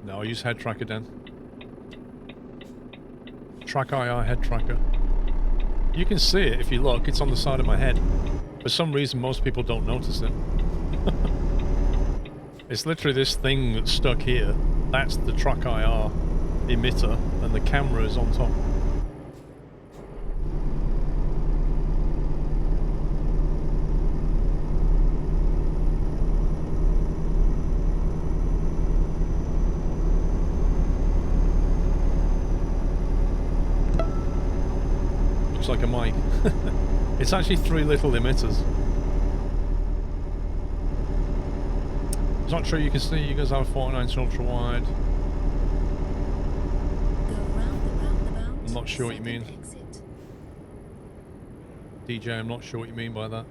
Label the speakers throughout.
Speaker 1: No, I use head tracker, Dan. Track IR head tracker. You can see it if you look. It's on the side of my head. For some reason, most people don't notice it. It's literally this thing that's stuck here. That's the track IR emitter, and the camera is on top. Looks like a mic. It's actually 3 little emitters. It's not true, you can see you guys have a 49 ultra wide. I'm not sure what you mean. DJ, I'm not sure what you mean by that.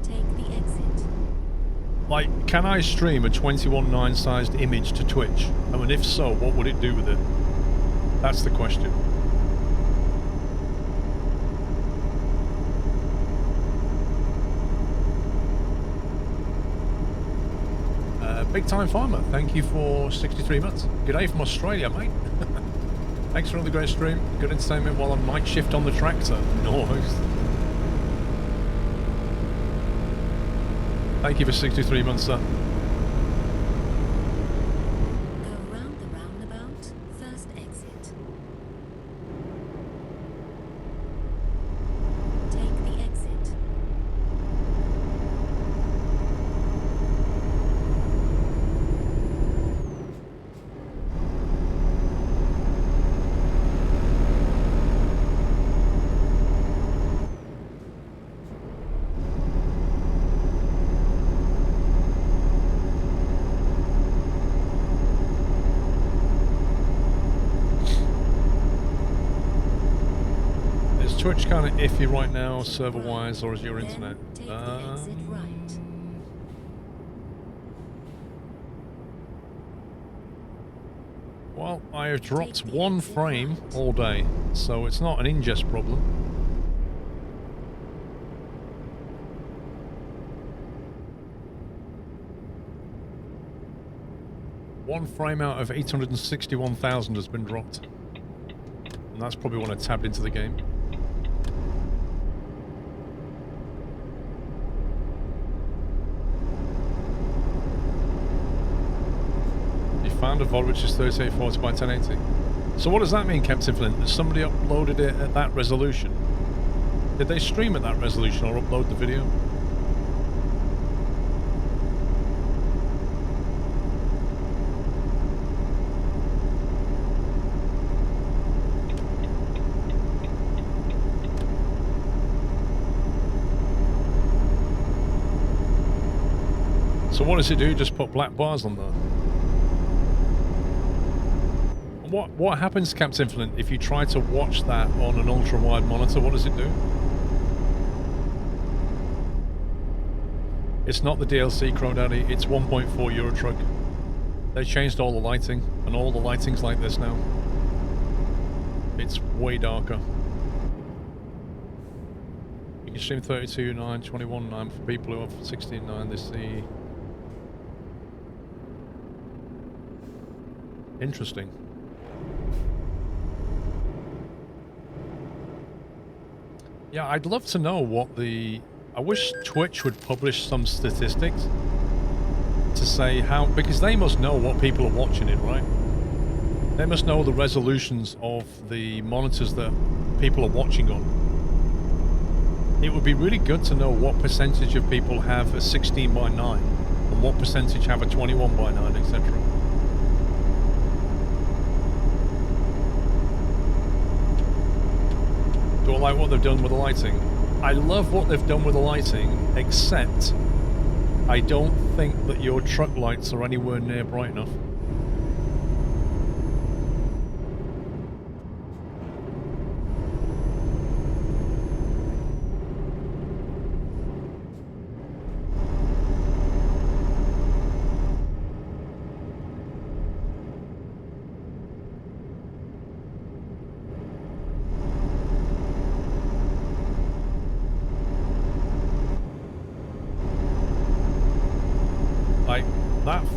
Speaker 2: Take the exit.
Speaker 1: Like, can I stream a 21:9 sized image to Twitch? I mean, if so, what would it do with it? That's the question. Big Time Farmer, thank you for 63 months. Good day from Australia, mate. Thanks for another great stream. Good entertainment while on night shift on the tractor. Nice. Thank you for 63 months, sir.
Speaker 2: Go round the roundabout, first exit. Take the exit.
Speaker 1: Twitch kind of iffy right now, server-wise, or is your internet?
Speaker 2: Take the exit right.
Speaker 1: Well, I have dropped 1 frame all day, so it's not an ingest problem. One frame out of 861,000 has been dropped. And that's probably when I tabbed into the game. Found a VOD which is 3840 by 1080. So what does that mean, Captain Flint? That somebody uploaded it at that resolution? Did they stream at that resolution or upload the video? So what does it do? Just put black bars on there? What happens, Captain Flint, if you try to watch that on an ultra-wide monitor? What does it do? It's not the DLC, Crow Daddy. It's 1.4 Euro Truck. They changed all the lighting, and all the lighting's like this now. It's way darker. You can stream 32.9, 21.9 for people who have 16.9. They see. Interesting. Yeah, I'd love to know what the... I wish Twitch would publish some statistics to say how... Because they must know what people are watching it, right? They must know the resolutions of the monitors that people are watching on. It would be really good to know what percentage of people have a 16:9 and what percentage have a 21:9, etc. Do I like what they've done with the lighting? I love what they've done with the lighting, except I don't think that your truck lights are anywhere near bright enough.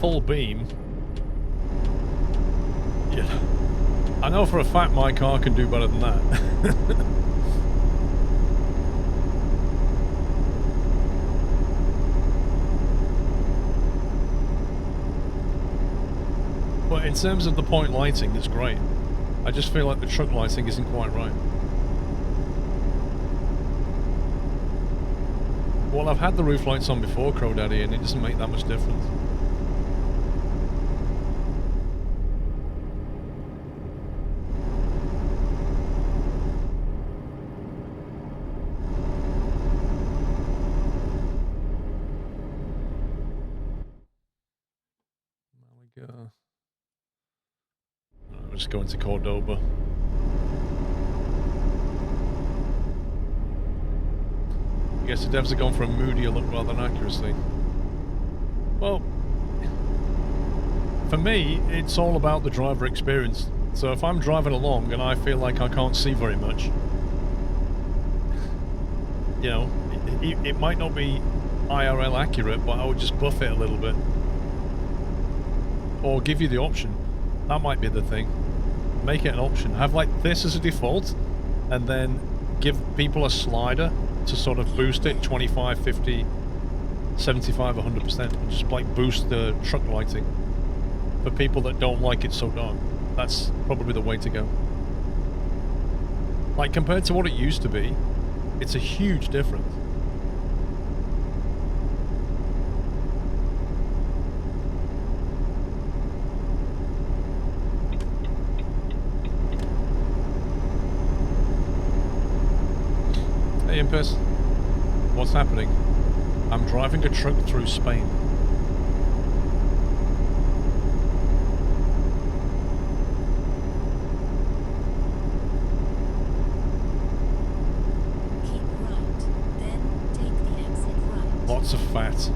Speaker 1: Full beam You know, I know for a fact my car can do better than that. But in terms of the point lighting, it's great. I just feel like the truck lighting isn't quite right. Well, I've had the roof lights on before, Crow Daddy, and it doesn't make that much difference. Let's go into Cordoba. I guess the devs are going for a moodier look rather than accuracy. Well, for me, it's all about the driver experience. So if I'm driving along and I feel like I can't see very much, you know, it might not be IRL accurate, but I would just buff it a little bit. Or give you the option. That might be the thing. Make it an option. Have like this as a default, and then give people a slider to sort of boost it 25, 50, 75, 100%, and just like boost the truck lighting for people that don't like it so dark. That's probably the way to go. Like compared to what it used to be, it's a huge difference. Hey Impus, what's happening? I'm driving a truck through Spain.
Speaker 2: Keep right, then take the exit right.
Speaker 1: Lots of fat.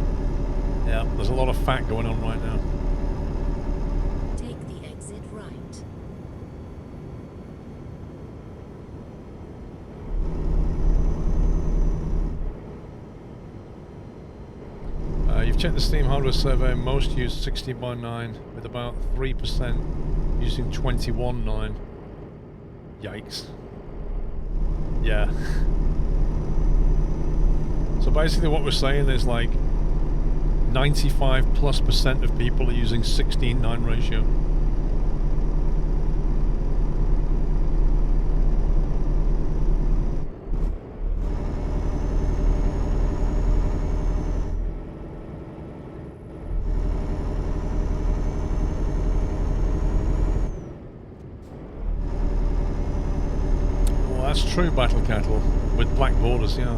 Speaker 1: Yeah, there's a lot of fat going on right now.
Speaker 2: Take the exit right.
Speaker 1: You've checked the Steam hardware survey. Most use 60x9 with about 3% using 21.9. Yikes. Yeah. So basically what we're saying is like 95+% of people are using 16:9 ratio. That's true, Battle Cattle, with black borders, yeah.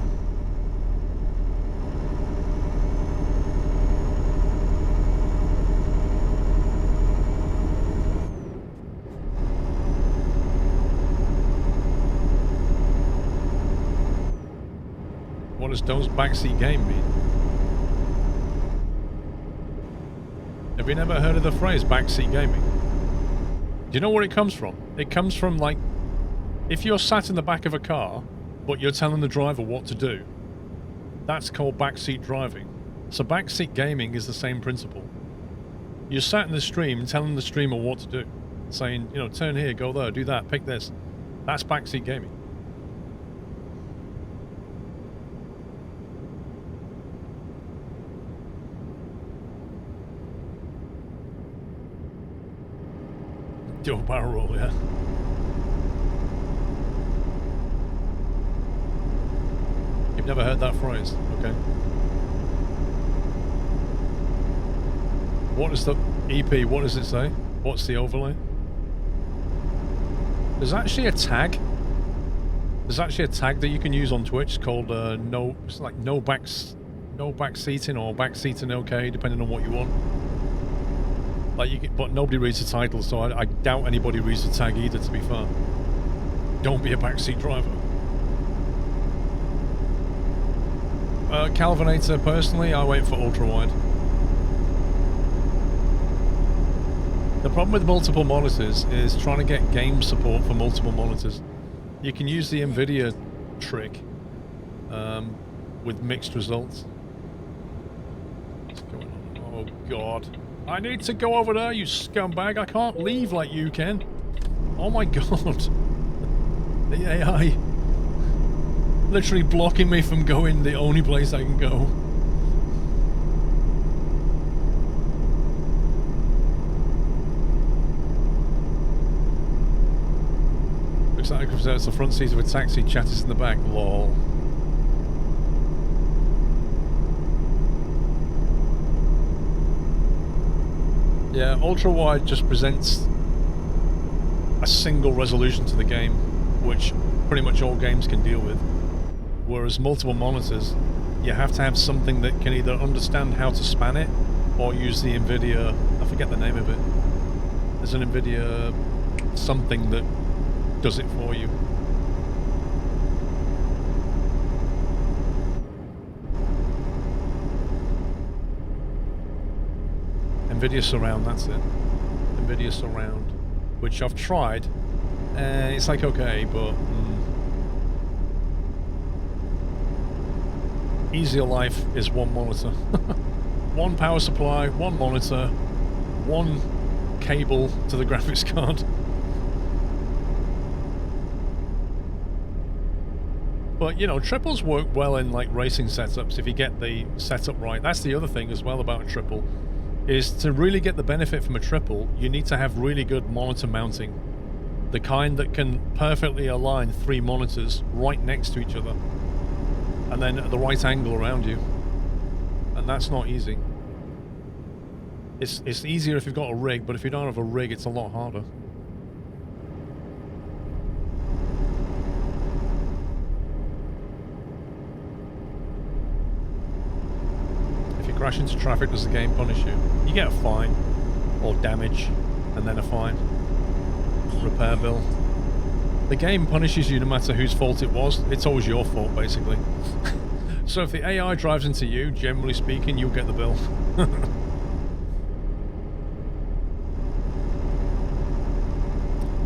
Speaker 1: What does Dome's backseat game mean? Have you never heard of the phrase backseat gaming? Do you know where it comes from? It comes from like, if you're sat in the back of a car, but you're telling the driver what to do, that's called backseat driving. So backseat gaming is the same principle. You're sat in the stream telling the streamer what to do. Saying, you know, turn here, go there, do that, pick this. That's backseat gaming. Dual barrel roll, yeah. You've never heard that phrase, okay. What is the EP, what does it say? What's the overlay? There's actually a tag. There's actually a tag that you can use on Twitch called it's like no backseating or backseating okay, depending on what you want. Like you can, but nobody reads the title, so I doubt anybody reads the tag either, to be fair. Don't be a backseat driver. Calvinator, personally, I wait for ultra-wide. The problem with multiple monitors is trying to get game support for multiple monitors. You can use the NVIDIA trick with mixed results. What's going on? Oh god. I need to go over there, you scumbag. I can't leave like you can. Oh my god. The AI. Literally blocking me from going the only place I can go. Looks like it's the front seat of a taxi, chat is in the back. Lol. Yeah, ultra wide just presents a single resolution to the game, which pretty much all games can deal with. Whereas multiple monitors, you have to have something that can either understand how to span it or use the NVIDIA, I forget the name of it. There's an NVIDIA something that does it for you. NVIDIA Surround, that's it. NVIDIA Surround, which I've tried. It's like okay, but easier life is one monitor. One power supply, one monitor, one cable to the graphics card. But, you know, triples work well in, like, racing setups if you get the setup right. That's the other thing as well about a triple, is to really get the benefit from a triple, you need to have really good monitor mounting. The kind that can perfectly align 3 monitors right next to each other. And then at the right angle around you. And that's not easy. It's easier if you've got a rig, but if you don't have a rig, it's a lot harder. Crash into traffic, does the game punish you? You get a fine, or damage, and then a fine. Repair bill. The game punishes you no matter whose fault it was. It's always your fault, basically. So if the AI drives into you, generally speaking, you'll get the bill.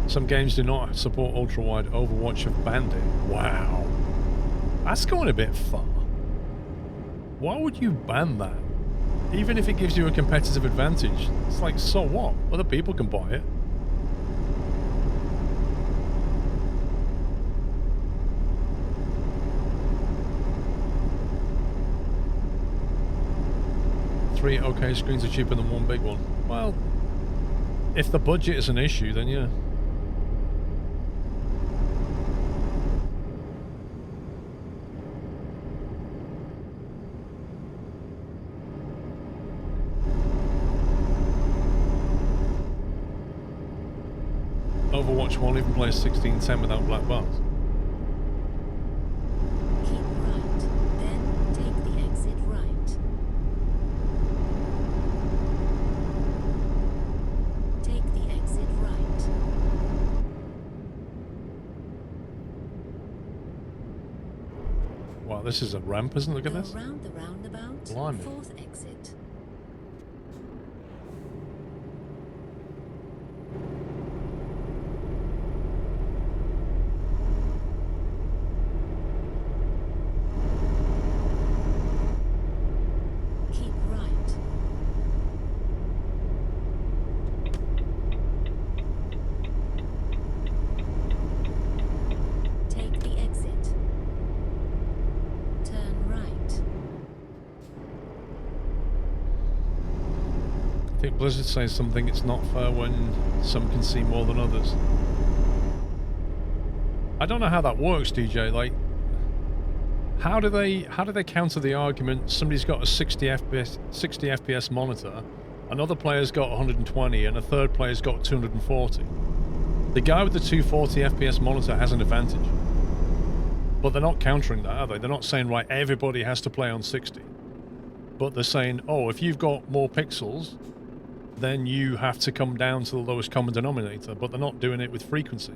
Speaker 1: Some games do not support ultra-wide. Overwatch have banned it. Wow. That's going a bit far. Why would you ban that? Even if it gives you a competitive advantage, it's like, so what? Other people can buy it. Three okay screens are cheaper than one big one. Well, if the budget is an issue, then yeah. Overwatch won't even play 1610 without black bars.
Speaker 2: Keep right, then take the exit right. Take the exit right.
Speaker 1: Wow, this is a ramp, isn't it? Look at this.
Speaker 2: Around the roundabout,
Speaker 1: Blimey.
Speaker 2: 4th exit.
Speaker 1: Blizzard says something, it's not fair when some can see more than others. I don't know how that works, DJ. Like, how do they counter the argument somebody's got a 60 FPS monitor, another player's got 120, and a third player's got 240? The guy with the 240 FPS monitor has an advantage. But they're not countering that, are they? They're not saying, right, everybody has to play on 60. But they're saying, oh, if you've got more pixels, then you have to come down to the lowest common denominator, but they're not doing it with frequency.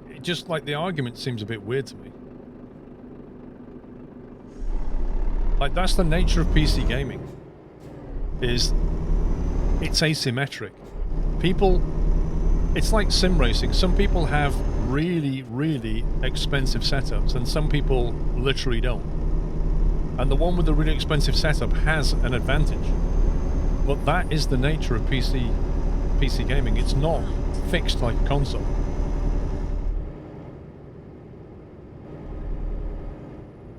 Speaker 1: It just, like, the argument seems a bit weird to me. Like, that's the nature of PC gaming, is it's asymmetric. People, it's like sim racing. Some people have really, really expensive setups, and some people literally don't. And the one with the really expensive setup has an advantage. But that is the nature of PC gaming. It's not fixed like a console.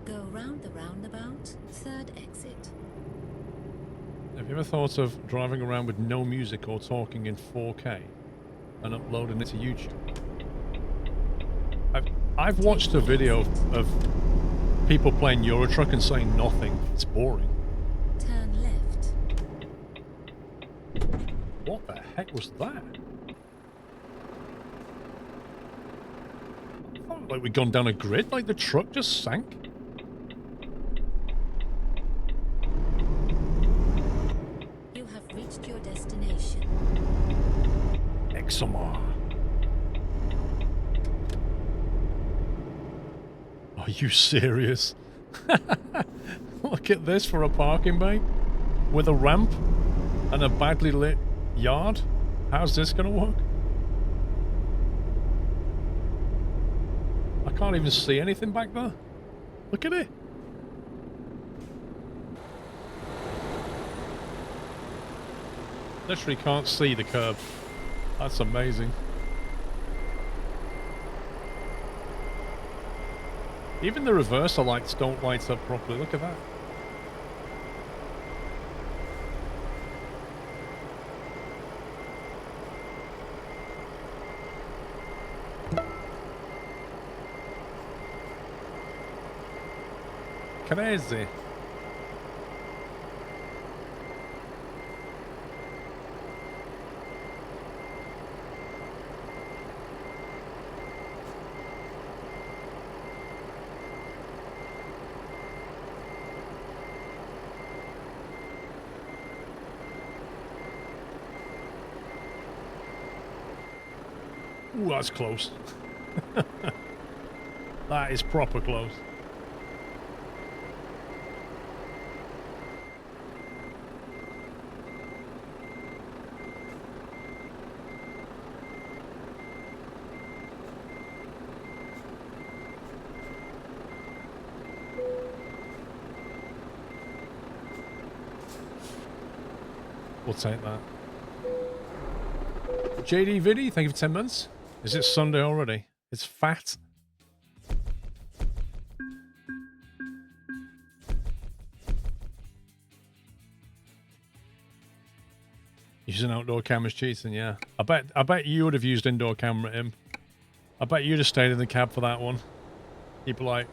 Speaker 2: Go round the roundabout, third exit.
Speaker 1: Have you ever thought of driving around with no music or talking in 4K and uploading it to YouTube? I've watched a video of people playing Euro Truck and saying nothing. It's boring.
Speaker 2: Turn left.
Speaker 1: What the heck was that? I thought like we'd gone down a grid, like the truck just sank.
Speaker 2: You have reached your destination.
Speaker 1: Exomar. Are you serious? Look at this for a parking bay with a ramp and a badly lit yard. How's this gonna work? I can't even see anything back there. Look at it. Literally can't see the curb. That's amazing. Even the reverser lights don't light up properly. Look at that. Crazy. Ooh, that's close. That is proper close. We'll take that. JD Viddy, thank you for 10 months. Is it Sunday already? It's fat. Using outdoor cameras cheating, yeah. I bet you would have used indoor camera, Im. I bet you'd have stayed in the cab for that one. You'd be like,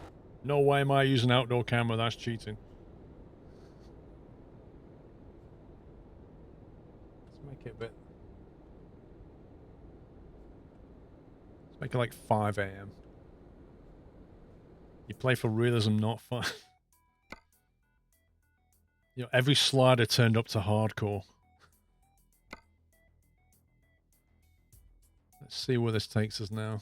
Speaker 1: no way am I using outdoor camera, that's cheating. Let's make it a bit... Let's make it like 5 AM. You play for realism, not fun. You know, every slider turned up to hardcore. Let's see where this takes us now.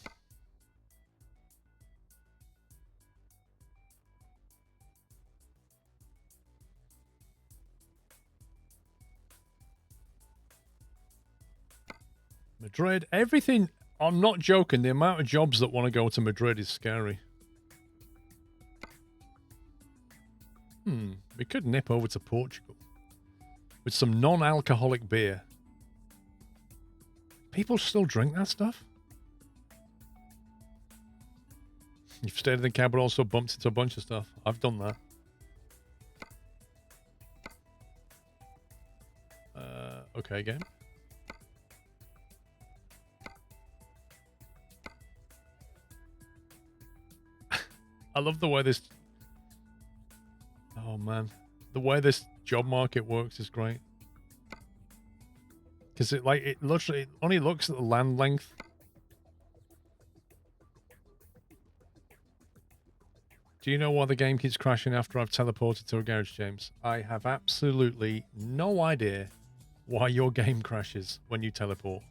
Speaker 1: Madrid, everything. I'm not joking. The amount of jobs that want to go to Madrid is scary. We could nip over to Portugal with some non-alcoholic beer. People still drink that stuff? You've stayed in the cab but also bumped into a bunch of stuff. I've done that. Okay, again. I love the way this... Oh, man. The way this job market works is great. Because it literally it only looks at the land length. Do you know why the game keeps crashing after I've teleported to a garage, James? I have absolutely no idea why your game crashes when you teleport.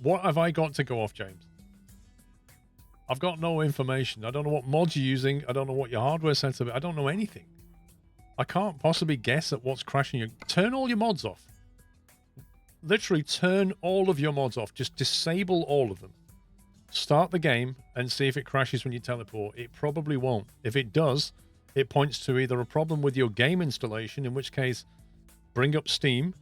Speaker 1: What have I got to go off, James? I've got no information. I don't know what mods you're using. I don't know what your hardware setup is. I don't know anything. I can't possibly guess at what's crashing you. Turn all your mods off. Literally turn all of your mods off. Just disable all of them. Start the game and see if it crashes when you teleport. It probably won't. If it does, it points to either a problem with your game installation, in which case bring up Steam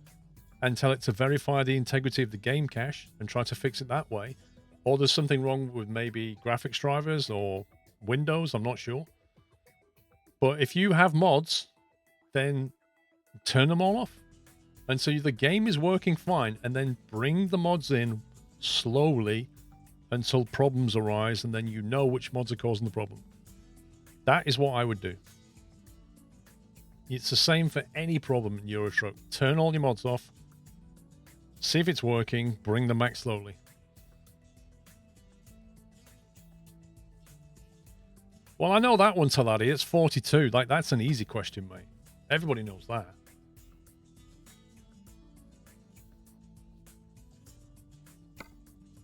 Speaker 1: and tell it to verify the integrity of the game cache and try to fix it that way. Or there's something wrong with maybe graphics drivers or Windows, I'm not sure. But if you have mods, then turn them all off. And so the game is working fine, and then bring the mods in slowly until problems arise, and then you know which mods are causing the problem. That is what I would do. It's the same for any problem in Euro Truck. Turn all your mods off, see if it's working, bring them back slowly. Well, I know that one, Taladi. It's 42. Like, that's an easy question, mate. Everybody knows that.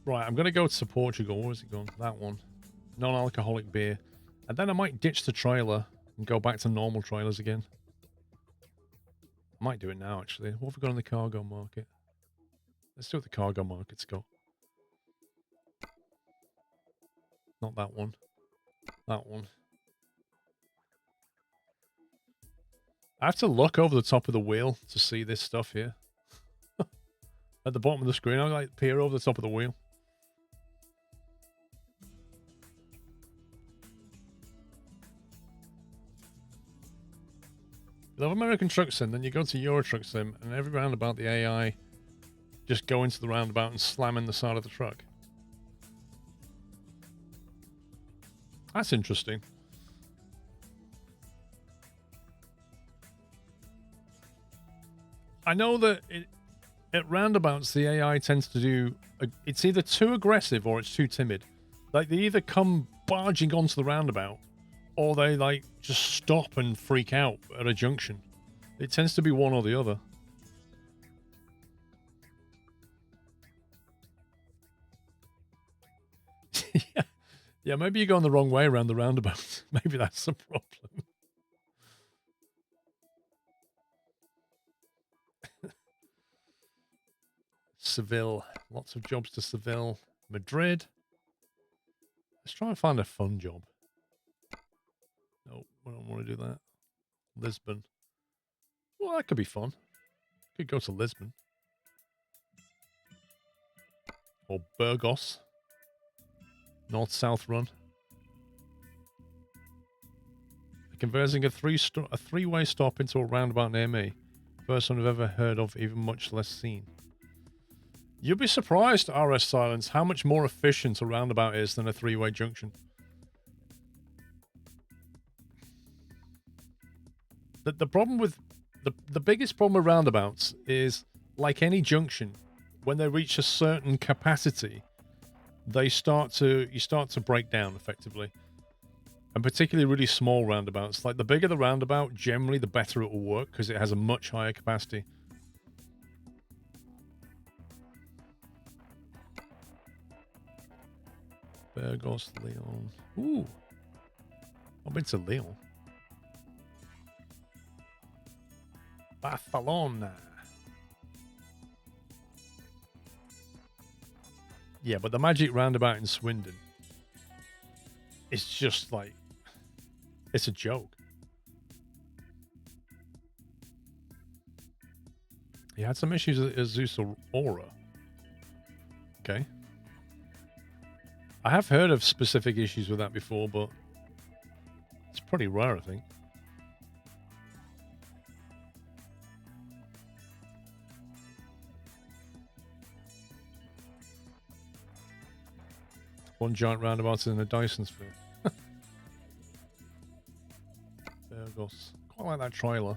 Speaker 1: Right, I'm going to go to Portugal. Where's it gone? That one. Non-alcoholic beer. And then I might ditch the trailer and go back to normal trailers again. I might do it now, actually. What have we got on the cargo market? Let's see what the cargo market's got. Not that one. That one. I have to look over the top of the wheel to see this stuff here. At the bottom of the screen, I like peer over the top of the wheel. You love American Truck Sim, then you go to Euro Truck Sim, and every roundabout the AI just go into the roundabout and slam in the side of the truck. That's interesting. I know that at roundabouts, the AI tends to do... It's either too aggressive or it's too timid. Like, they either come barging onto the roundabout, or they, like, just stop and freak out at a junction. It tends to be one or the other. Yeah. Yeah, maybe you're going the wrong way around the roundabout. Maybe that's the problem. Seville. Lots of jobs to Seville. Madrid. Let's try and find a fun job. No, I don't want to do that. Lisbon. Well, that could be fun. Could go to Lisbon. Or Burgos. North-south run. Converting a three-way stop into a roundabout near me. First one I've ever heard of, even much less seen. You'll be surprised, RS Silence, how much more efficient a roundabout is than a three-way junction. The problem with... The biggest problem with roundabouts is, like any junction, when they reach a certain capacity, you start to break down effectively. And particularly really small roundabouts. Like, the bigger the roundabout, generally the better it will work because it has a much higher capacity. Burgos, Leon. Ooh. I've been to Leon. Barcelona. Yeah, but the magic roundabout in Swindon, it's just like, it's a joke. He had some issues with Azusa Aura. Okay. I have heard of specific issues with that before, but it's pretty rare, I think. One giant roundabout in a Dyson sphere. Burgos. Quite like that trailer.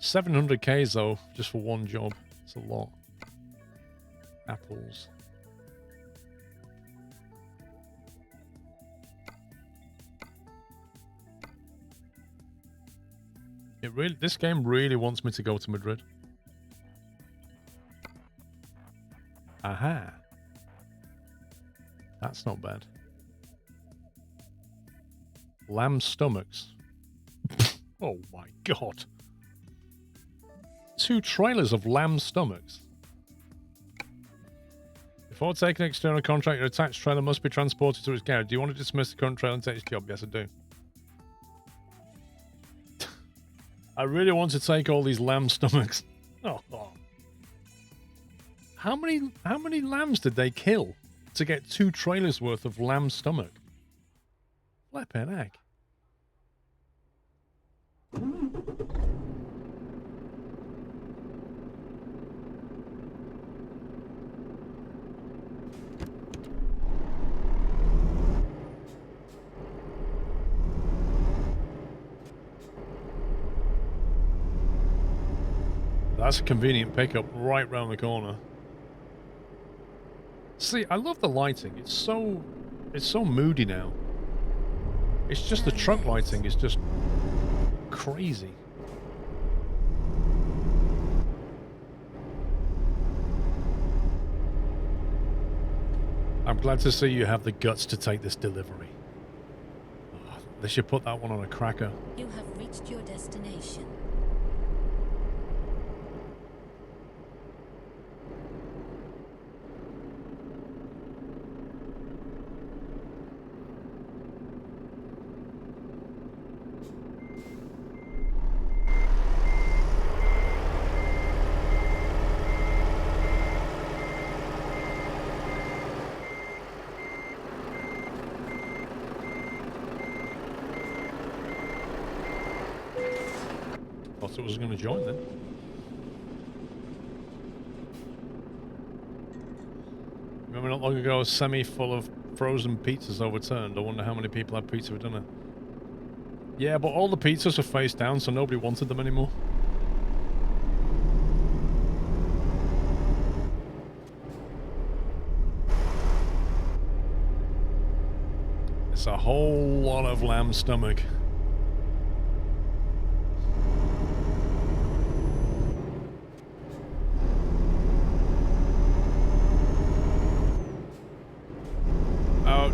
Speaker 1: 700k though, just for one job. It's a lot. Apples. This game really wants me to go to Madrid. Aha. That's not bad. Lamb stomachs. Oh my god. 2 trailers of lamb stomachs. Before taking an external contract, your attached trailer must be transported to its garage. Do you want to dismiss the current trailer and take its job? Yes, I do. I really want to take all these lamb stomachs. Oh, oh. How many lambs did they kill to get 2 trailers worth of lamb stomach? Flippin' heck. That's a convenient pickup right round the corner. See, I love the lighting. It's so moody now. It's just the truck lighting is just crazy. I'm glad to see you have the guts to take this delivery. Oh, they should put that one on a cracker.
Speaker 2: You have reached your destination.
Speaker 1: Thought it was going to join then. Remember not long ago a semi full of frozen pizzas overturned. I wonder how many people had pizza for dinner. Yeah, but all the pizzas are face down, so nobody wanted them anymore. It's a whole lot of lamb stomach.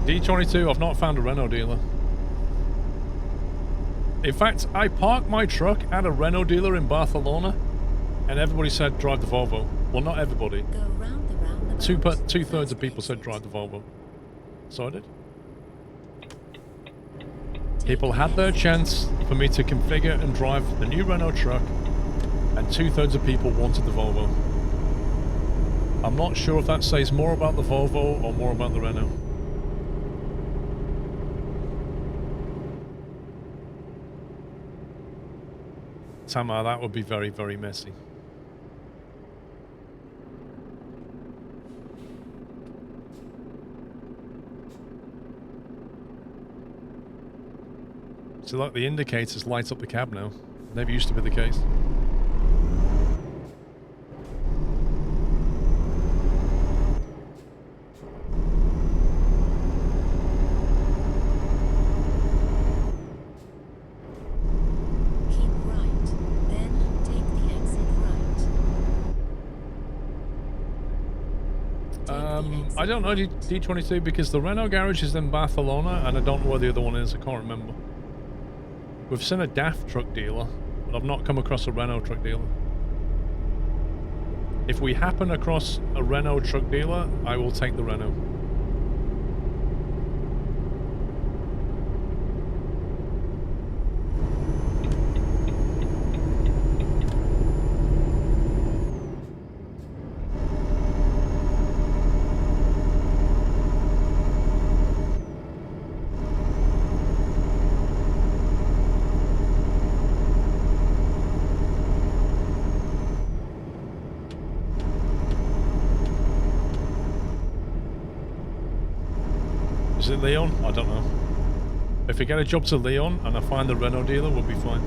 Speaker 1: D22, I've not found a Renault dealer. In fact, I parked my truck at a Renault dealer in Barcelona, and everybody said drive the Volvo. Well, not everybody.
Speaker 2: Go round the roundabout.
Speaker 1: Two-thirds of people said drive the Volvo. So I did. People had their chance for me to configure and drive the new Renault truck, and 2/3 of people wanted the Volvo. I'm not sure if that says more about the Volvo or more about the Renault. Tamar, that would be very, very messy. So like the indicators light up the cab now. Never used to be the case. I don't know D22 because the Renault garage is in Barcelona and I don't know where the other one is. I can't remember. We've seen a DAF truck dealer, but I've not come across a Renault truck dealer. If we happen across a Renault truck dealer, I will take the Renault. Is it Leon? I don't know. If we get a job to Leon and I find the Renault dealer, we'll be fine.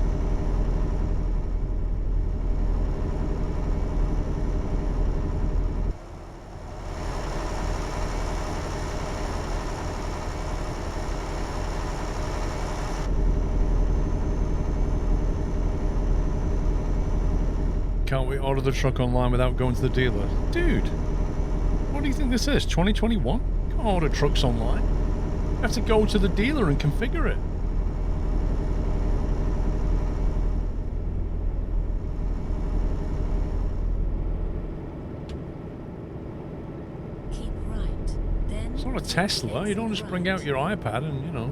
Speaker 1: Can't we order the truck online without going to the dealer? Dude, what do you think this is? 2021? Can't order trucks online. You have to go to the dealer and configure it.
Speaker 2: Keep
Speaker 1: got a Tesla, you don't just bring out your iPad and, you know,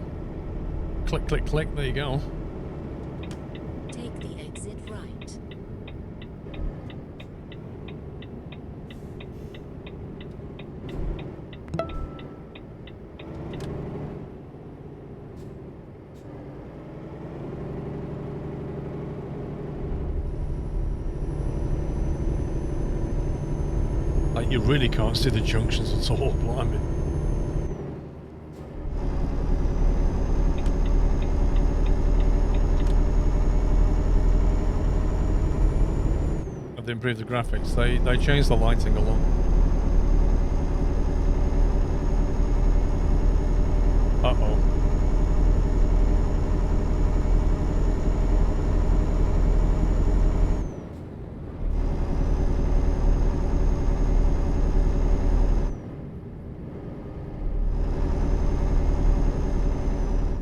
Speaker 1: click, click, click, there you go.
Speaker 2: Take the exit right.
Speaker 1: Like, you really can't see the junctions at all, blimey. Have they improved the graphics? They changed the lighting a lot. Uh-oh.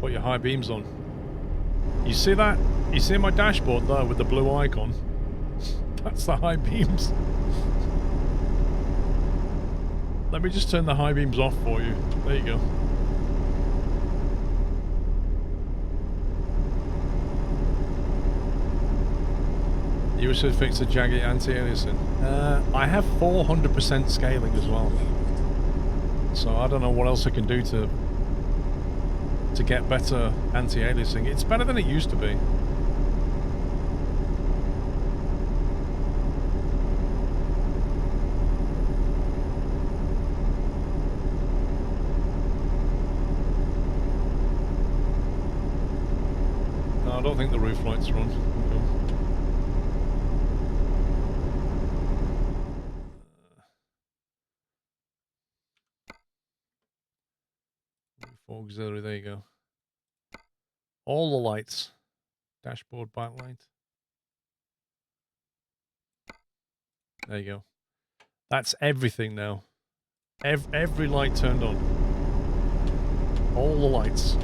Speaker 1: Put your high beams on. You see that? You see my dashboard there with the blue icon? That's the high beams. Let me just turn the high beams off for you. There you go. You should fix the jagged anti-aliasing. I have 400% scaling as well. So I don't know what else I can do to get better anti-aliasing. It's better than it used to be. No, I don't think the roof lights are on. Okay. Roof auxiliary, there you go. All the lights. Dashboard backlight. There you go. That's everything now. Every light turned on. All the lights.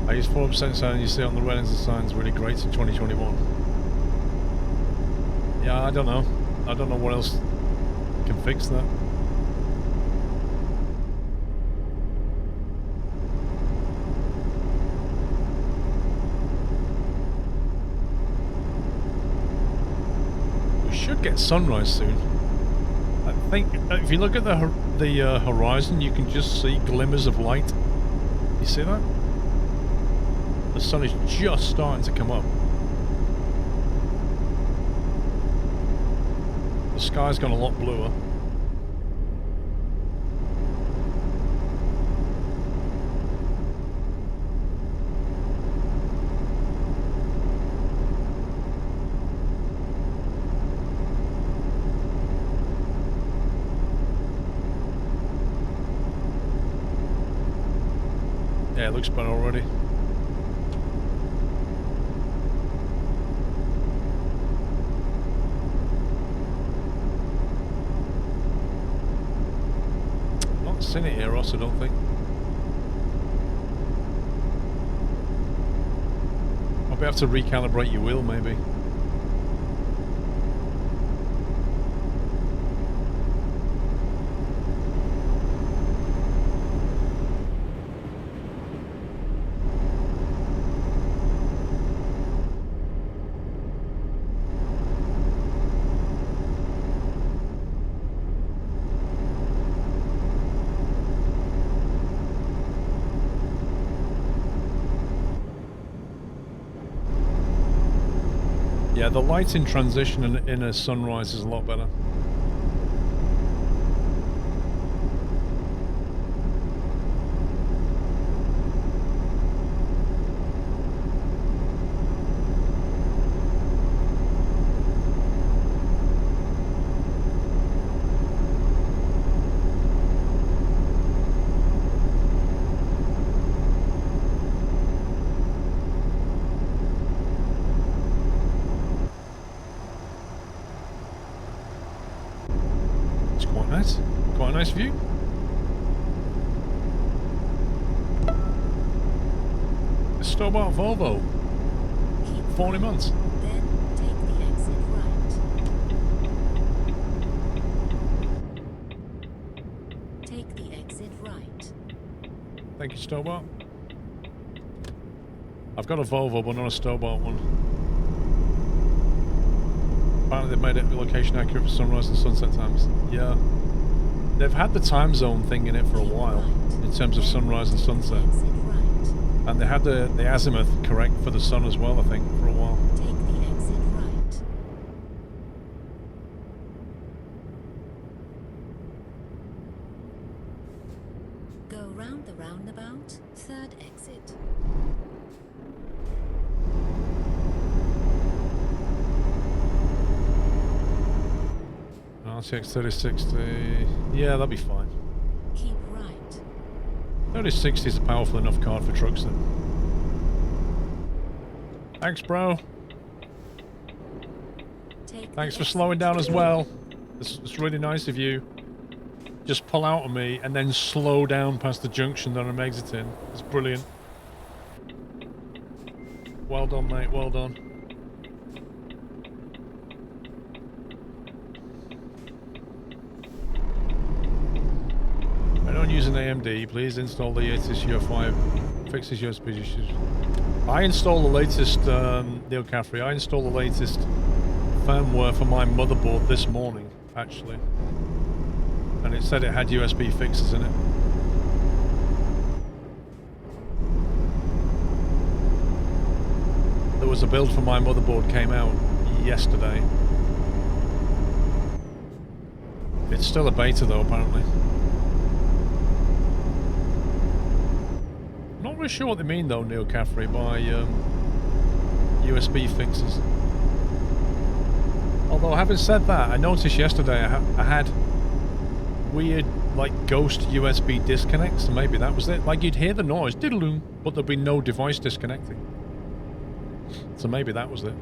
Speaker 1: I use 4% sign you see on the railings and signs really great in 2021. Yeah, I don't know. I don't know what else can fix that. We should get sunrise soon. I think if you look at the horizon, you can just see glimmers of light. You see that? The sun is just starting to come up. The sky's gone a lot bluer. Yeah, it looks better already. Seen it here, Ross, I don't think. I'll be able to recalibrate your wheel, maybe. Yeah, the light in transition in a sunrise is a lot better. quite a nice view. A store-bought Volvo.
Speaker 2: Keep
Speaker 1: 40
Speaker 2: right,
Speaker 1: months.
Speaker 2: then take the exit right. Take the exit right.
Speaker 1: Thank you, store-bought. I've got a Volvo, but not a store-bought one. Apparently they've made it location accurate for sunrise and sunset times. Yeah. They've had the time zone thing in it for a while, in terms of sunrise and sunset.
Speaker 2: Exit right.
Speaker 1: And they had the azimuth correct for the sun as well, I think, for a while.
Speaker 2: Take the exit right. Go round the roundabout, third exit.
Speaker 1: RTX 3060. Yeah, that'll be fine.
Speaker 2: Keep right.
Speaker 1: 3060 is a powerful enough card for trucks then. Thanks, bro.
Speaker 2: Take
Speaker 1: Thanks
Speaker 2: the
Speaker 1: for slowing
Speaker 2: exit.
Speaker 1: down as well. It's really nice of you. Just pull out of me and then slow down past the junction that I'm exiting. It's brilliant. Well done, mate. Well done. I don't use an AMD. Please install the latest UFI fixes USB issues. I install the latest, Neil Caffrey, I install the latest firmware for my motherboard this morning, actually. And it said it had USB fixes in it. There was a build for my motherboard came out yesterday. It's still a beta though, apparently. Not really sure what they mean though, Neil Caffrey, by USB fixes. Although having said that, I noticed yesterday I had weird, like, ghost USB disconnects, and maybe that was it. Like, you'd hear the noise, diddle-doom, but there'd be no device disconnecting. So maybe that was it.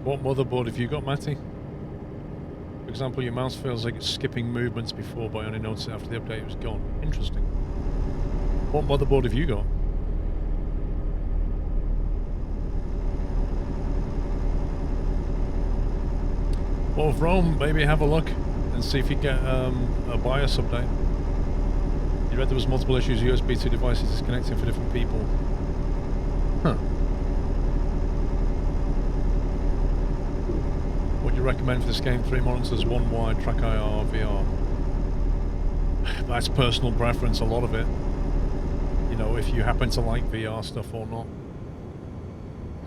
Speaker 1: What motherboard have you got, Matty? For example, your mouse feels like it's skipping movements before, but I only noticed it after the update it was gone. Interesting. What motherboard have you got? Well, if Rome, maybe have a look and see if you get a BIOS update. You read there was multiple issues USB 2 devices disconnecting for different people. Huh. What do you recommend for this game? 3 monitors, 1 wide, track IR, VR. That's personal preference, a lot of it. You know, if you happen to like VR stuff or not.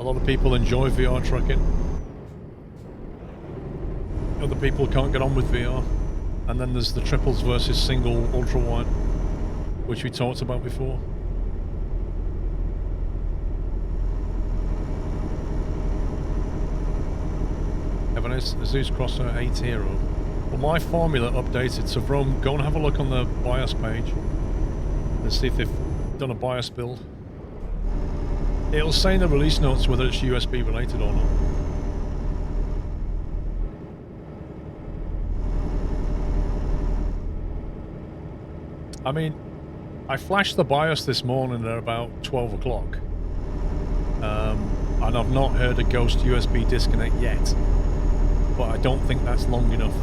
Speaker 1: A lot of people enjoy VR trucking. Other people can't get on with VR. And then there's the triples versus single ultra wide, which we talked about before. Have an Asus Crosser 8 Hero. Well, my formula updated, so Rome, go and have a look on the BIOS page and see if they've done a BIOS build. It'll say in the release notes whether it's USB related or not. I mean, I flashed the BIOS this morning at about 12 o'clock. And I've not heard a ghost USB disconnect yet. But I don't think that's long enough.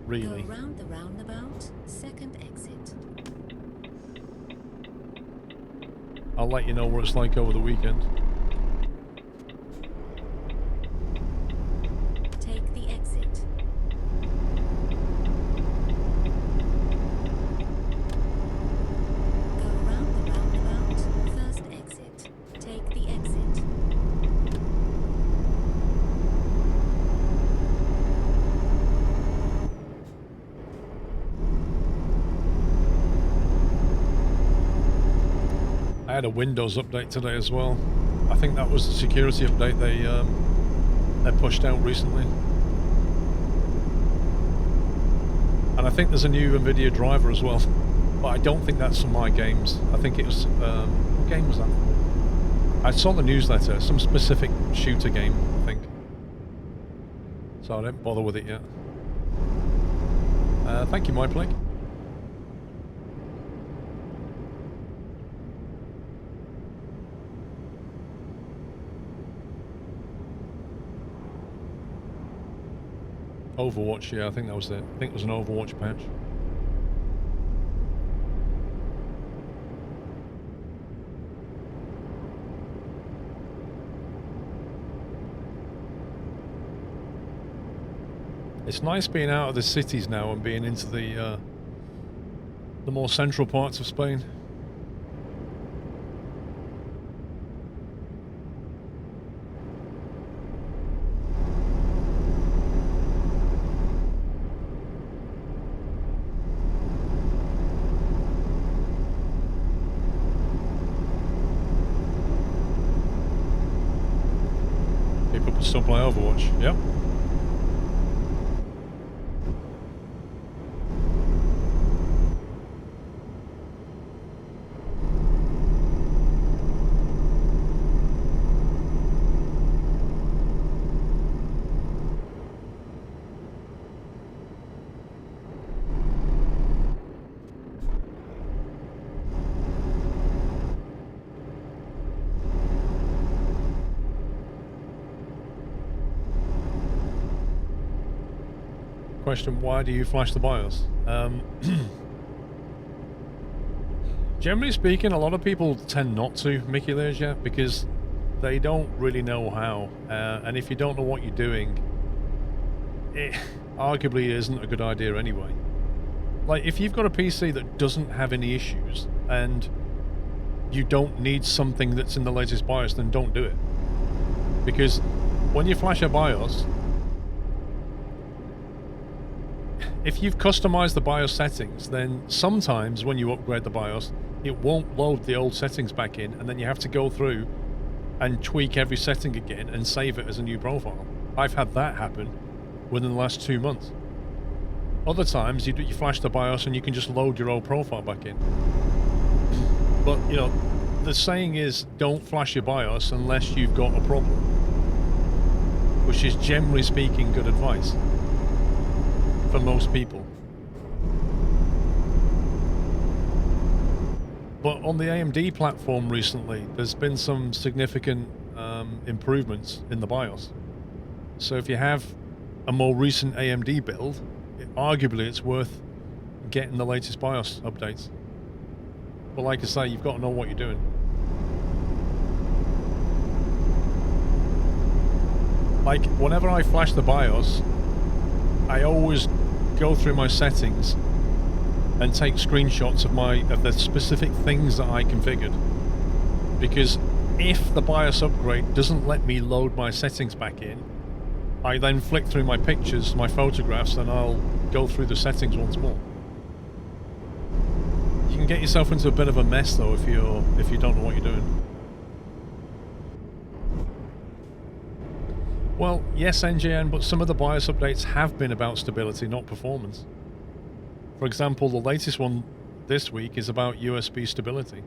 Speaker 1: Really.
Speaker 2: Go round the roundabout, second exit.
Speaker 1: I'll let you know what it's like over the weekend.
Speaker 2: Take the exit. Go round the roundabout, first exit. Take the exit.
Speaker 1: I had a Windows update today as well. I think that was the security update They pushed out recently. And I think there's a new NVIDIA driver as well. But I don't think that's for my games. I think it was... what game was that for? I saw the newsletter. Some specific shooter game, I think. So I didn't bother with it yet. Thank you, MyPlague. Overwatch, yeah, I think that was it. I think it was an Overwatch patch. It's nice being out of the cities now and being into the more central parts of Spain. People can still play Overwatch, yep. Question, why do you flash the BIOS? Generally speaking, a lot of people tend not to, Mickey Leisure, because they don't really know how. And if you don't know what you're doing, it arguably isn't a good idea anyway. Like, if you've got a PC that doesn't have any issues, and you don't need something that's in the latest BIOS, then don't do it. Because when you flash a BIOS, if you've customized the BIOS settings, then sometimes when you upgrade the BIOS, it won't load the old settings back in, and then you have to go through and tweak every setting again and save it as a new profile. I've had that happen within the last 2 months. Other times, you flash the BIOS and you can just load your old profile back in. But, you know, the saying is, don't flash your BIOS unless you've got a problem. Which is, generally speaking, good advice. For most people. But on the AMD platform recently, there's been some significant improvements in the BIOS. So if you have a more recent AMD build, arguably it's worth getting the latest BIOS updates. But like I say, you've got to know what you're doing. Like, whenever I flash the BIOS, I always go through my settings and take screenshots of the specific things that I configured. Because if the BIOS upgrade doesn't let me load my settings back in, I then flick through my pictures, my photographs, and I'll go through the settings once more. You can get yourself into a bit of a mess though if you don't know what you're doing. Well, yes, NJN, but some of the BIOS updates have been about stability, not performance. For example, the latest one this week is about USB stability.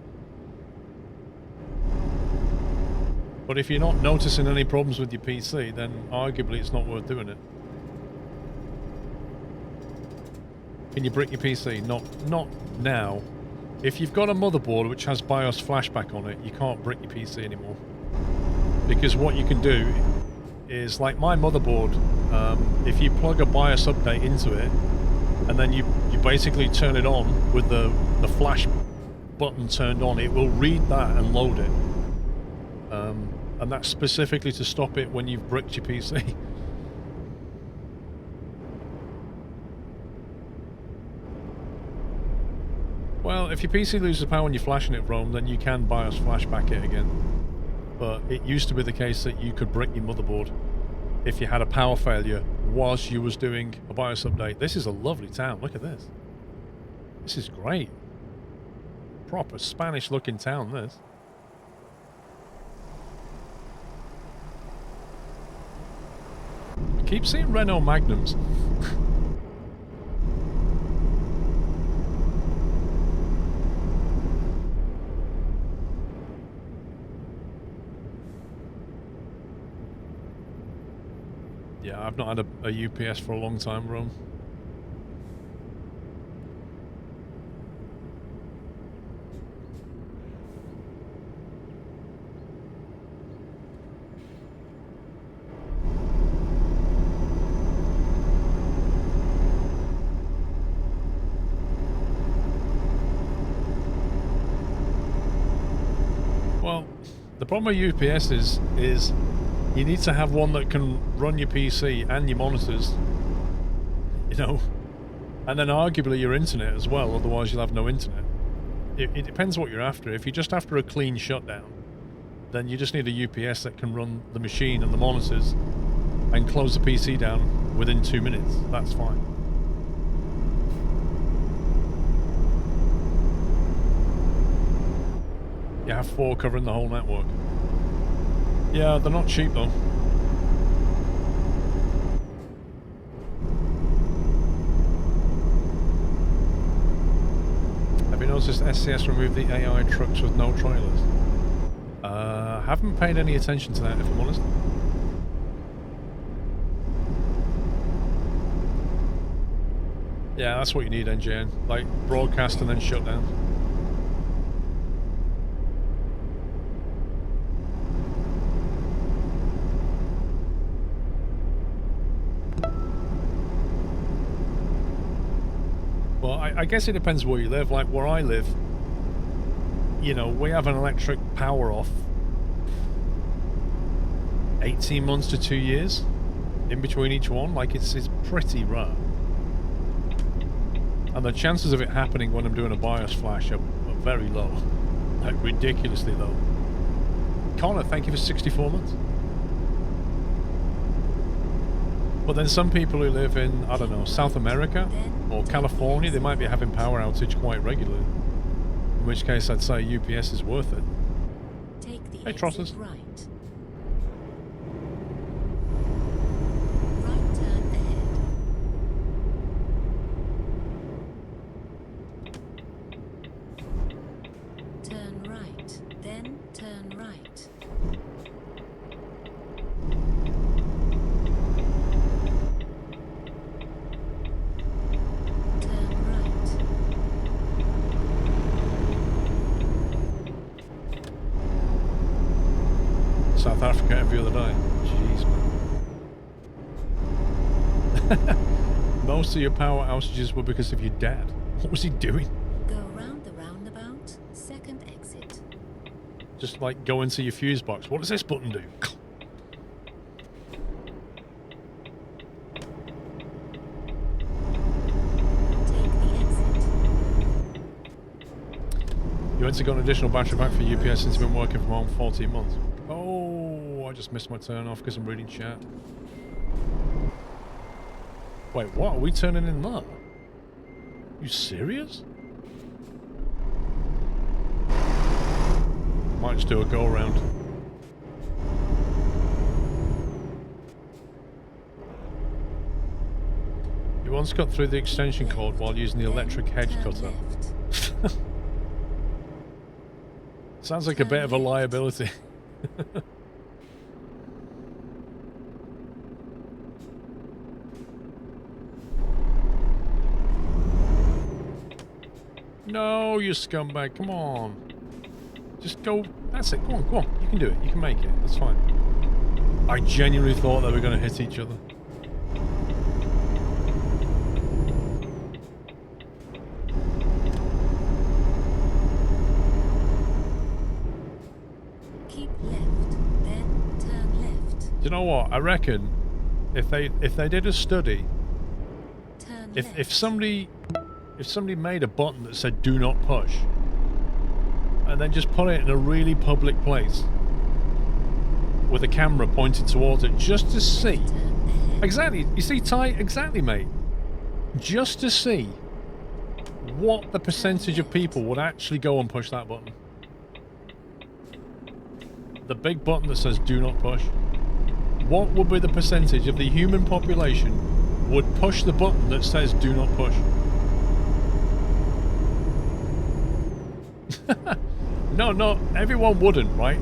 Speaker 1: But if you're not noticing any problems with your PC, then arguably it's not worth doing it. Can you brick your PC? Not now. If you've got a motherboard which has BIOS flashback on it, you can't brick your PC anymore. Because what you can do is, like my motherboard, if you plug a BIOS update into it, and then you basically turn it on with the flash button turned on, it will read that and load it. And that's specifically to stop it when you've bricked your PC. Well, if your PC loses power when you're flashing it, Rome, then you can BIOS flashback it again. But it used to be the case that you could brick your motherboard if you had a power failure whilst you was doing a BIOS update. This is a lovely town. Look at this. This is great. Proper Spanish-looking town, this. . Keep seeing Renault Magnums. Yeah, I've not had a UPS for a long time, Rome. Well, the problem with UPS is you need to have one that can run your PC and your monitors, you know, and then arguably your internet as well, otherwise you'll have no internet. It depends what you're after. If you're just after a clean shutdown, then you just need a UPS that can run the machine and the monitors and close the PC down within 2 minutes. That's fine. You have 4 covering the whole network. Yeah, they're not cheap though. Have you noticed SCS removed the AI trucks with no trailers? Haven't paid any attention to that, if I'm honest. Yeah, that's what you need, NGN. Like, broadcast and then shut down. Well, I guess it depends where you live. Like, where I live, you know, we have an electric power off 18 months to 2 years in between each one. Like, it's pretty rare. And the chances of it happening when I'm doing a BIOS flash are very low. Like, ridiculously low. Connor, thank you for 64 months. But then some people who live in, I don't know, South America or California, they might be having power outage quite regularly. In which case I'd say UPS is worth it.
Speaker 2: Take the
Speaker 1: Hey, Trotters.
Speaker 2: right. Right turn ahead. Turn right, then turn right. Turn right.
Speaker 1: South Africa every other day. Jeez, man. Most of your power outages were because of your dad. What was he doing?
Speaker 2: Go round the roundabout, second exit.
Speaker 1: Just like go into your fuse box. What does this button do?
Speaker 2: Take the exit.
Speaker 1: You went to get an additional battery pack for UPS since you've been working from home 14 months. Oh, I just missed my turn off because I'm reading chat. Wait, what? Are we turning in that? You serious? Might just do a go around. You once got through the extension cord while using the electric hedge
Speaker 2: Turn
Speaker 1: cutter.
Speaker 2: left.
Speaker 1: Sounds like a bit of a liability. No, you scumbag. Come on. Just go. That's it. Go on, go on. You can do it. You can make it. That's fine. I genuinely thought they were going to hit each other.
Speaker 2: Keep left, then turn left.
Speaker 1: Do you know what? I reckon if they did a study,
Speaker 2: Turn
Speaker 1: if
Speaker 2: left.
Speaker 1: if somebody made a button that said "Do not push," and then just put it in a really public place with a camera pointed towards it, just to see.
Speaker 2: Turn ahead.
Speaker 1: Exactly. You see, Ty? Exactly, mate. Just to see what the percentage of people would actually go and push that button. The big button that says "Do not push." What would be the percentage of the human population would push the button that says do not push? No, not everyone wouldn't, right?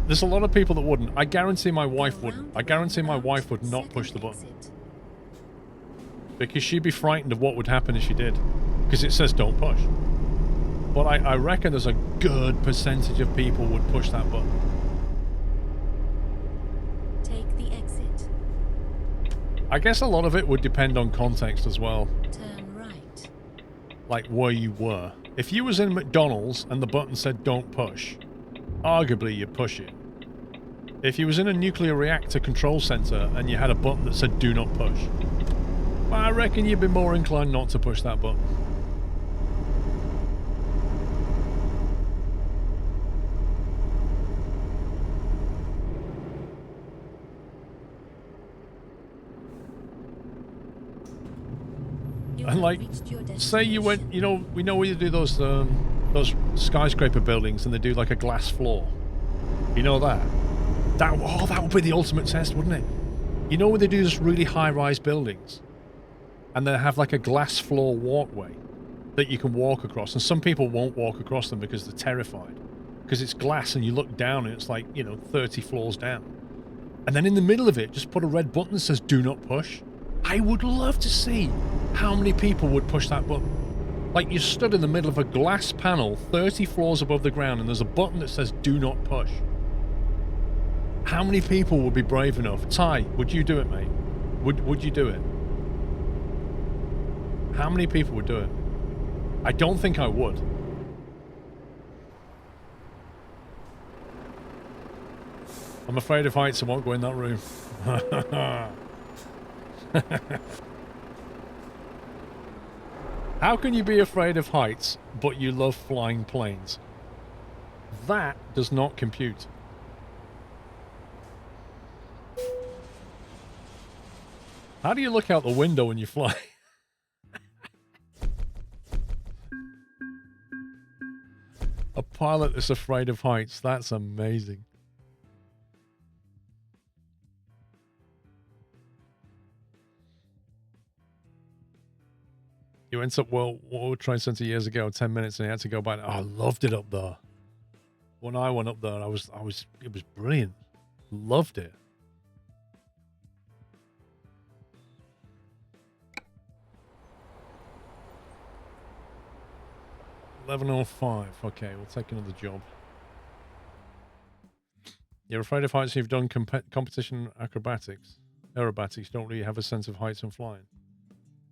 Speaker 1: There's a lot of people that wouldn't. I guarantee my wife wouldn't. I guarantee my wife would not push the button. Because she'd be frightened of what would happen if she did. Because it says don't push. But I reckon there's a good percentage of people would push that button.
Speaker 2: Take the exit.
Speaker 1: I guess a lot of it would depend on context as well.
Speaker 2: Turn right.
Speaker 1: Like where you were. If you was in McDonald's and the button said don't push, arguably you'd push it. If you was in a nuclear reactor control center and you had a button that said do not push, well, I reckon you'd be more inclined not to push that button. And like, say you went, you know, we know where you do those skyscraper buildings and they do like a glass floor. You know that? That would be the ultimate test, wouldn't it? You know where they do those really high-rise buildings and they have like a glass floor walkway that you can walk across, and some people won't walk across them because they're terrified. Because it's glass and you look down and it's like, you know, 30 floors down. And then in the middle of it, just put a red button that says do not push. I would love to see how many people would push that button. Like you stood in the middle of a glass panel 30 floors above the ground and there's a button that says do not push. How many people would be brave enough? Ty, would you do it, mate? Would you do it? How many people would do it? I don't think I would. I'm afraid of heights, I won't go in that room. How can you be afraid of heights, but you love flying planes? That does not compute. How do you look out the window when you fly? A pilot that's afraid of heights. That's amazing. You went up World Trade Center years ago, 10 minutes, and you had to go back. Oh, I loved it up there. When I went up there, it was brilliant. Loved it. $11:05. Okay, we'll take another job. You're afraid of heights. You've done competition aerobatics. Aerobatics don't really have a sense of heights and flying.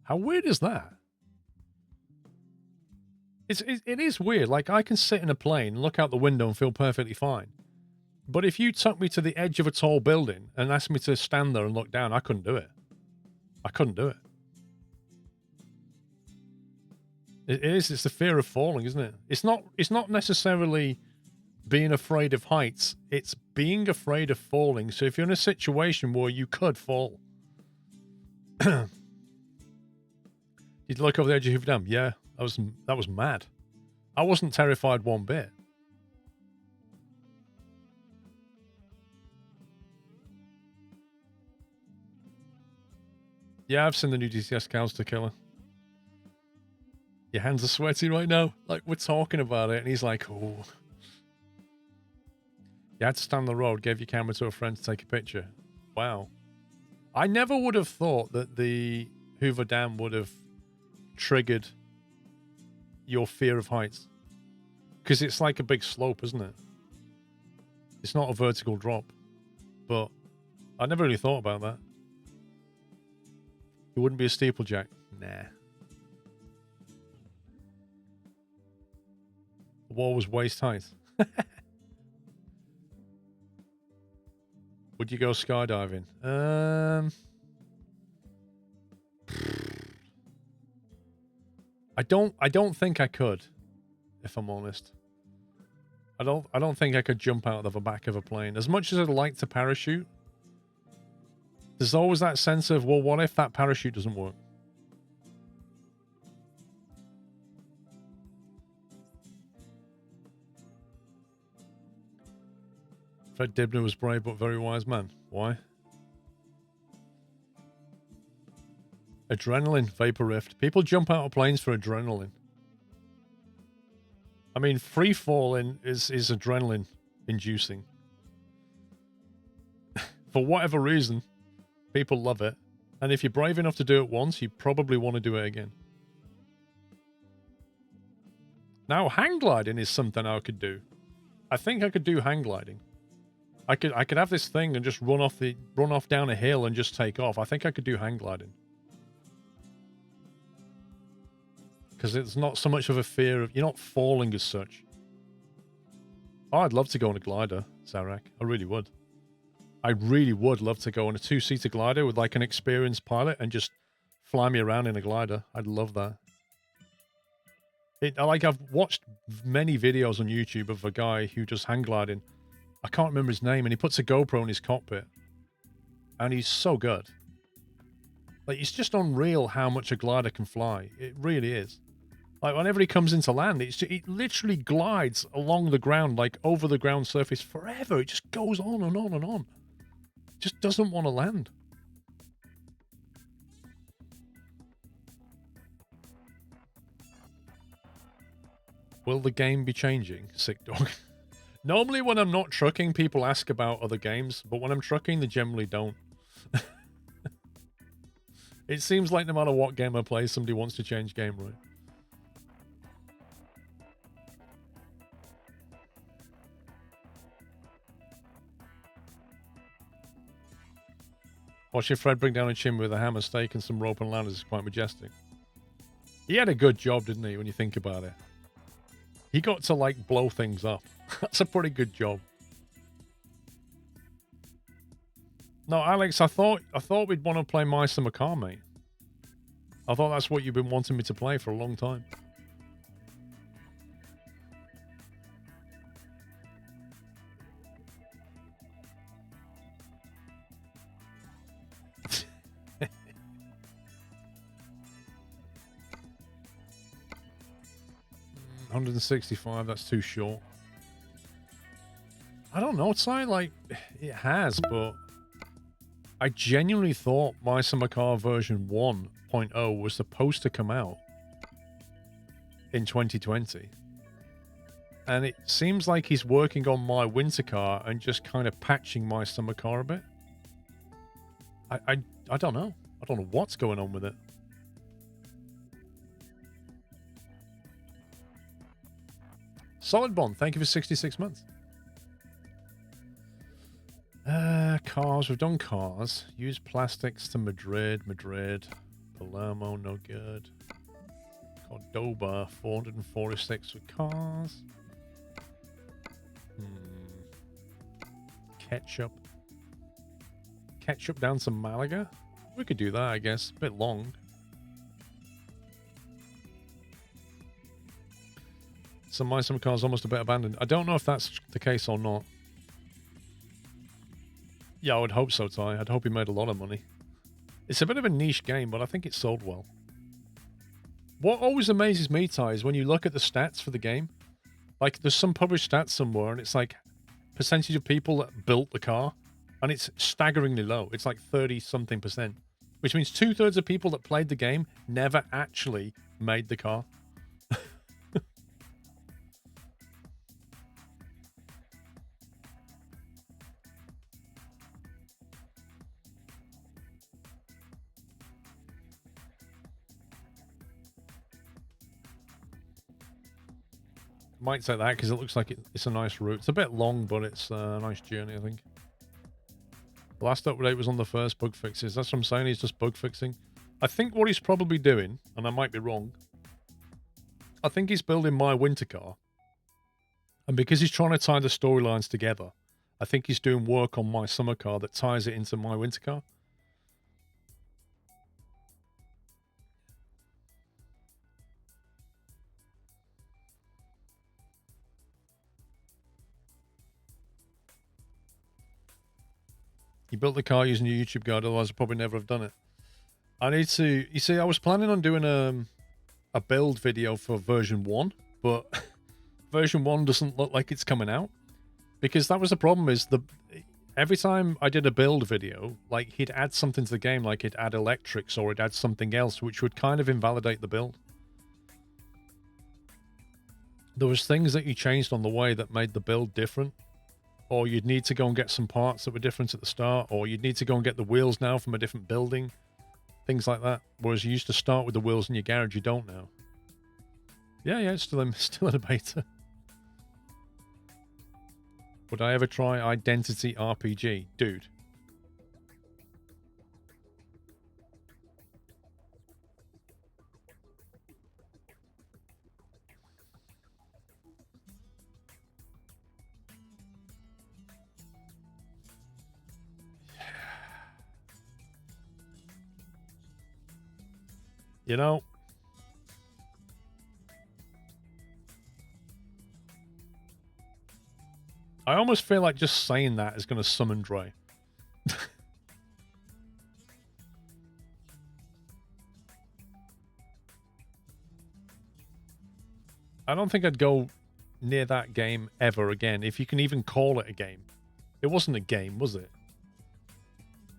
Speaker 1: How weird is that? It is weird. Like, I can sit in a plane, look out the window and feel perfectly fine. But if you took me to the edge of a tall building and asked me to stand there and look down, I couldn't do it. I couldn't do it. It's the fear of falling, isn't it? It's not necessarily being afraid of heights. It's being afraid of falling. So if you're in a situation where you could fall. Did you look over the edge of Hoover Dam? Yeah. That was mad. I wasn't terrified one bit. Yeah, I've seen the new DCS Cows to Killer. Your hands are sweaty right now. Like, we're talking about it, and he's like, oh. You had to stand on the road, gave your camera to a friend to take a picture. Wow. I never would have thought that the Hoover Dam would have triggered your fear of heights, because it's like a big slope, isn't it? It's not a vertical drop, but I never really thought about that. It wouldn't be a steeplejack. Nah. The wall was waist height. Would you go skydiving? I don't think I could, if I'm honest. I don't think I could jump out of the back of a plane. As much as I'd like to parachute, there's always that sense of, well, what if that parachute doesn't work? Fred Dibner was brave but very wise man. Why? Adrenaline, Vapor Rift. People jump out of planes for adrenaline. I mean, free falling is adrenaline inducing. For whatever reason, people love it. And if you're brave enough to do it once, you probably want to do it again. Now, hang gliding is something I could do. I think I could do hang gliding. I could have this thing and just run off down a hill and just take off. I think I could do hang gliding. Because it's not so much of a fear of... You're not falling as such. Oh, I'd love to go on a glider, Zarak. I really would. I really would love to go on a 2-seater glider with like an experienced pilot and just fly me around in a glider. I'd love that. I've watched many videos on YouTube of a guy who does hang gliding. I can't remember his name, and he puts a GoPro in his cockpit. And he's so good. Like, it's just unreal how much a glider can fly. It really is. Like, whenever he comes into land, it literally glides along the ground, like over the ground surface forever. It just goes on and on and on. It just doesn't want to land. Will the game be changing? Sick dog. Normally when I'm not trucking, people ask about other games, but when I'm trucking, they generally don't. It seems like no matter what game I play, somebody wants to change game, right? Watching Fred bring down a chimney with a hammer, stake, and some rope and ladders is quite majestic. He had a good job, didn't he, when you think about it? He got to, like, blow things up. That's a pretty good job. No, Alex, I thought we'd want to play My Summer Car, mate. I thought that's what you've been wanting me to play for a long time. $165, that's too short. I don't know, it's like it has, but I genuinely thought My Summer Car version 1.0 was supposed to come out in 2020. And it seems like he's working on My Winter Car and just kind of patching My Summer Car a bit. I don't know. I don't know what's going on with it. Solid Bond, thank you for 66 months. Cars, we've done cars. Use plastics to Madrid. Palermo, no good. Cordoba, 446 for cars. Ketchup. Ketchup down to Malaga? We could do that, I guess. A bit long. So My Summer Car's almost a bit abandoned. I don't know if that's the case or not. Yeah, I would hope so, Ty. I'd hope he made a lot of money. It's a bit of a niche game, but I think it sold well. What always amazes me, Ty, is when you look at the stats for the game. Like, there's some published stats somewhere, and it's like percentage of people that built the car, and it's staggeringly low. It's like 30-something%, which means 2/3 of people that played the game never actually made the car. Might say that because it looks like it's a nice route. It's a bit long, but it's a nice journey, I think. The last update was on the first bug fixes. That's what I'm saying. He's just bug fixing. I think what he's probably doing, and I might be wrong, I think he's building My Winter Car. And because he's trying to tie the storylines together, I think he's doing work on My Summer Car that ties it into My Winter Car. You built the car using your YouTube guide, otherwise I'd probably never have done it. I need to... You see, I was planning on doing a build video for version 1, but version 1 doesn't look like it's coming out. Because that was the problem, is every time I did a build video, like, he'd add something to the game, like he'd add electrics or he'd add something else, which would kind of invalidate the build. There was things that he changed on the way that made the build different. Or you'd need to go and get some parts that were different at the start, or you'd need to go and get the wheels now from a different building. Things like that. Whereas you used to start with the wheels in your garage, you don't now. Yeah, it's still in a beta. Would I ever try Identity RPG? Dude. You know, I almost feel like just saying that is going to summon Dre. I don't think I'd go near that game ever again, if you can even call it a game. It wasn't a game, was it?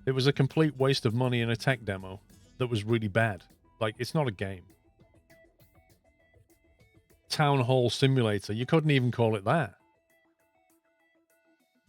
Speaker 1: It was a complete waste of money in a tech demo that was really bad. Like, it's not a game. Town Hall Simulator, you couldn't even call it that.